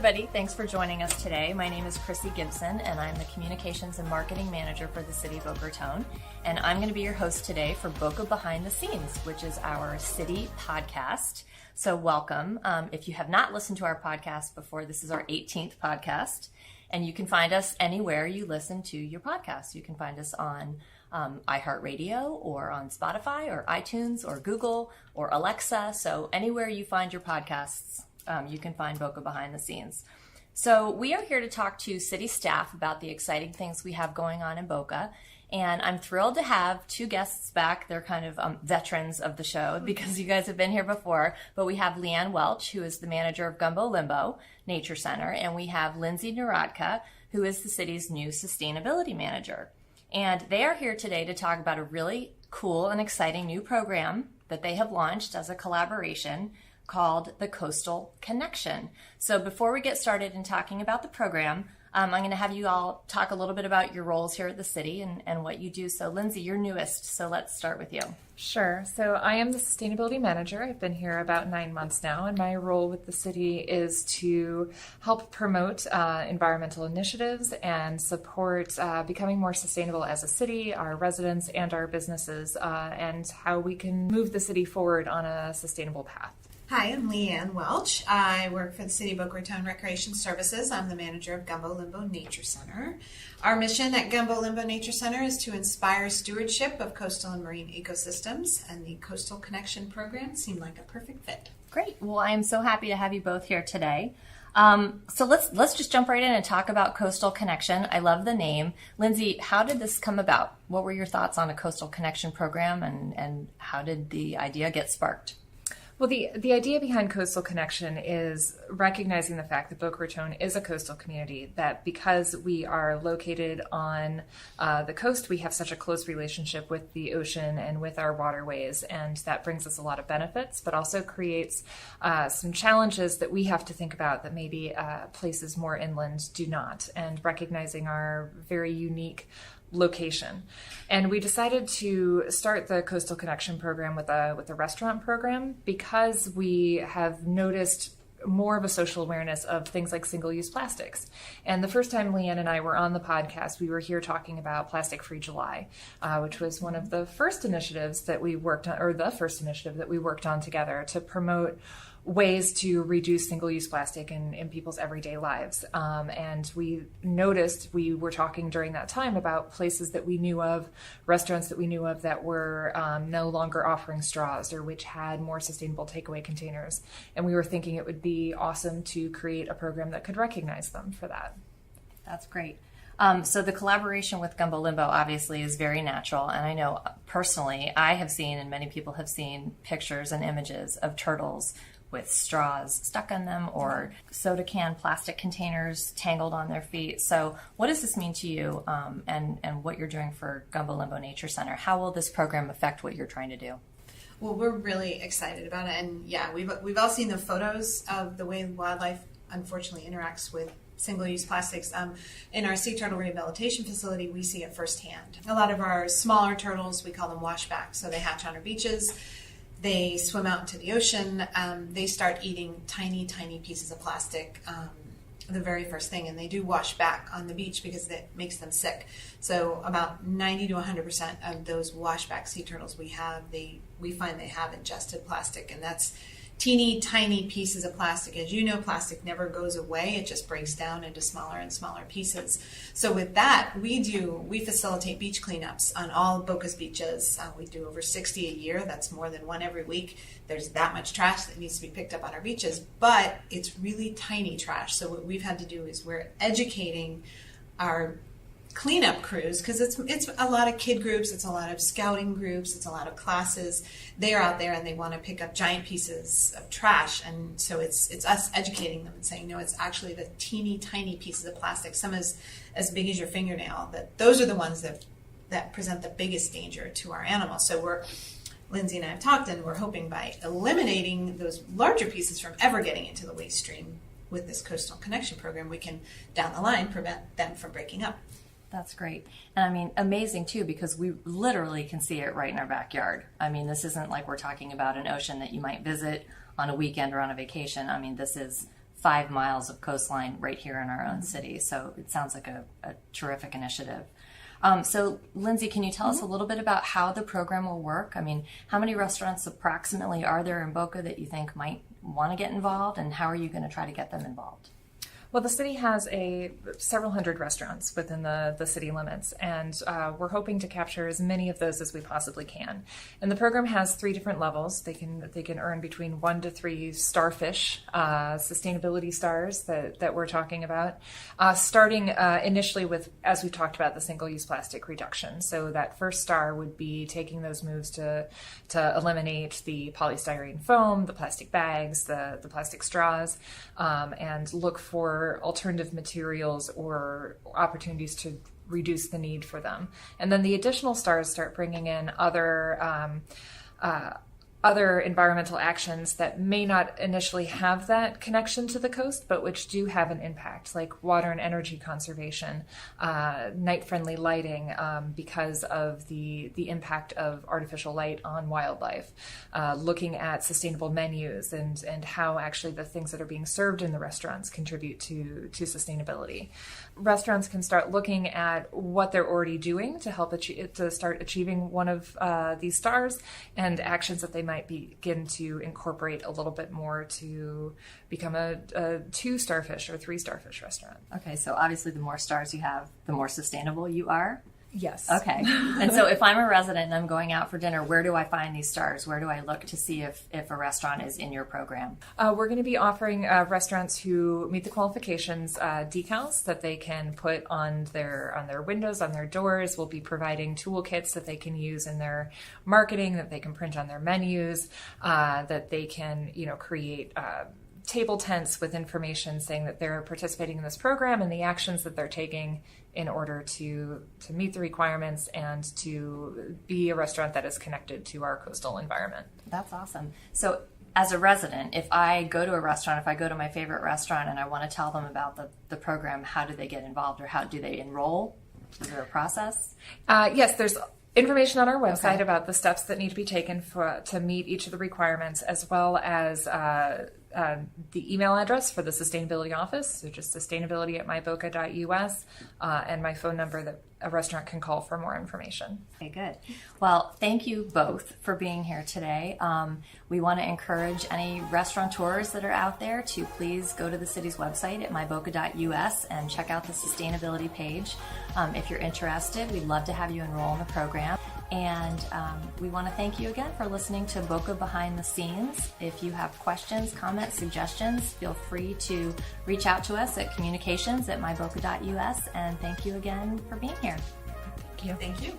everybody. Thanks for joining us today. My name is Chrissy Gibson, and I'm the Communications and Marketing Manager for the City of Boca Raton. And I'm going to be your host today for Boca Behind the Scenes, which is our city podcast. So welcome. If you have not listened to our podcast before, this is our 18th podcast. And you can find us anywhere you listen to your podcast. You can find us on iHeartRadio or on Spotify or iTunes or Google or Alexa. So anywhere you find your podcasts, you can find Boca Behind the Scenes. So we are here to talk to city staff about the exciting things we have going on in Boca. And I'm thrilled to have two guests back. They're kind of veterans of the show because you guys have been here before. But we have Leanne Welch, who is the manager of Gumbo Limbo Nature Center. And we have Lindsay Narodka, who is the city's new sustainability manager. And they are here today to talk about a really cool and exciting new program that they have launched as a collaboration called the Coastal Connection. So before we get started in talking about the program, I'm going to have you all talk a little bit about your roles here at the city and what you do. So Lindsay, you're newest, so let's start with you. Sure. So I am the sustainability manager. I've been here about 9 months now, and my role with the city is to help promote environmental initiatives and support becoming more sustainable as a city, our residents and our businesses, and how we can move the city forward on a sustainable path. Hi, I'm Leanne Welch. I work for the City of Boca Raton Recreation Services. I'm the manager of Gumbo Limbo Nature Center. Our mission at Gumbo Limbo Nature Center is to inspire stewardship of coastal and marine ecosystems, and the Coastal Connection program seemed like a perfect fit. Great. Well, I am so happy to have you both here today. So let's just jump right in and talk about Coastal Connection. I love the name. Lindsay, how did this come about? What were your thoughts on a Coastal Connection program, and how did the idea get sparked? Well, the idea behind Coastal Connection is recognizing the fact that Boca Raton is a coastal community, that because we are located on the coast, we have such a close relationship with the ocean and with our waterways, and that brings us a lot of benefits, but also creates some challenges that we have to think about that maybe places more inland do not, and recognizing our very unique location. And we decided to start the Coastal Connection program with a restaurant program because we have noticed more of a social awareness of things like single-use plastics. And the first time Leanne and I were on the podcast, we were here talking about Plastic Free July, which was one of the first initiatives that we worked on, or the first initiative that we worked on together to promote ways to reduce single-use plastic in people's everyday lives. And we noticed, we were talking during that time about places that we knew of, restaurants that we knew of that were no longer offering straws or which had more sustainable takeaway containers. And we were thinking it would be awesome to create a program that could recognize them for that. That's great. So the collaboration with Gumbo Limbo obviously is very natural. And I know personally, I have seen, and many people have seen, pictures and images of turtles with straws stuck on them or soda can plastic containers tangled on their feet. So what does this mean to you and what you're doing for Gumbo Limbo Nature Center? How will this program affect what you're trying to do? Well, we're really excited about it, and yeah, we've all seen the photos of the way wildlife unfortunately interacts with single-use plastics. In our sea turtle rehabilitation facility, we see it firsthand. A lot of our smaller turtles, we call them washbacks, so they hatch on our beaches. They swim out into the ocean. They start eating tiny, tiny pieces of plastic the very first thing, and they do wash back on the beach because it makes them sick. So about 90 to 100% of those washback sea turtles we find they have ingested plastic, and that's teeny tiny pieces of plastic. As you know, plastic never goes away. It just breaks down into smaller and smaller pieces. So with that, we facilitate beach cleanups on all Boca's beaches. We do over 60 a year. That's more than one every week. There's that much trash that needs to be picked up on our beaches, but it's really tiny trash. So what we've had to do is we're educating our cleanup crews, because it's a lot of kid groups, it's a lot of scouting groups, it's a lot of classes. They're out there and they want to pick up giant pieces of trash, and so it's us educating them and saying, no, it's actually the teeny tiny pieces of plastic, some as big as your fingernail, that those are the ones that present the biggest danger to our animals. So Lindsay and I have talked, and we're hoping by eliminating those larger pieces from ever getting into the waste stream with this Coastal Connection program, we can down the line prevent them from breaking up. That's great. And I mean, amazing too, because we literally can see it right in our backyard. I mean, this isn't like we're talking about an ocean that you might visit on a weekend or on a vacation. I mean, this is 5 miles of coastline right here in our own city. So it sounds like a terrific initiative. So Lindsay, can you tell us a little bit about how the program will work? I mean, how many restaurants approximately are there in Boca that you think might want to get involved, and how are you going to try to get them involved? Well, the city has several hundred restaurants within the city limits, and we're hoping to capture as many of those as we possibly can. And the program has 3 different levels. They can earn between 1 to 3 starfish, sustainability stars that we're talking about, starting initially with, as we've talked about, the single-use plastic reduction. So that first star would be taking those moves to eliminate the polystyrene foam, the plastic bags, the plastic straws, and look for alternative materials or opportunities to reduce the need for them. And then the additional stars start bringing in other environmental actions that may not initially have that connection to the coast, but which do have an impact, like water and energy conservation, night-friendly lighting because of the impact of artificial light on wildlife, looking at sustainable menus and how actually the things that are being served in the restaurants contribute to sustainability. Restaurants can start looking at what they're already doing to help to start achieving one of these stars, and actions that they might begin to incorporate a little bit more to become a 2 starfish or 3 starfish restaurant. Okay, so obviously the more stars you have, the more sustainable you are. Yes. Okay. And so if I'm a resident and I'm going out for dinner, where do I find these stars? Where do I look to see if a restaurant is in your program? We're going to be offering restaurants who meet the qualifications decals that they can put on their windows, on their doors. We'll be providing toolkits that they can use in their marketing, that they can print on their menus, that they can create table tents with information saying that they're participating in this program and the actions that they're taking in order to meet the requirements and to be a restaurant that is connected to our coastal environment. That's awesome. So as a resident, if I go to a restaurant, if I go to my favorite restaurant and I want to tell them about the program, how do they get involved, or how do they enroll? Is there a process? Yes, there's information on our website Okay. about the steps that need to be taken to meet each of the requirements, as well as the email address for the sustainability office, so just sustainability@myboca.us, and my phone number that a restaurant can call for more information. Okay, good. Well, thank you both for being here today. We want to encourage any restaurateurs that are out there to please go to the city's website at myboca.us and check out the sustainability page. If you're interested, we'd love to have you enroll in the program. And we want to thank you again for listening to Boca Behind the Scenes. If you have questions, comments, suggestions, feel free to reach out to us at communications@myboca.us. And thank you again for being here. Thank you. Thank you.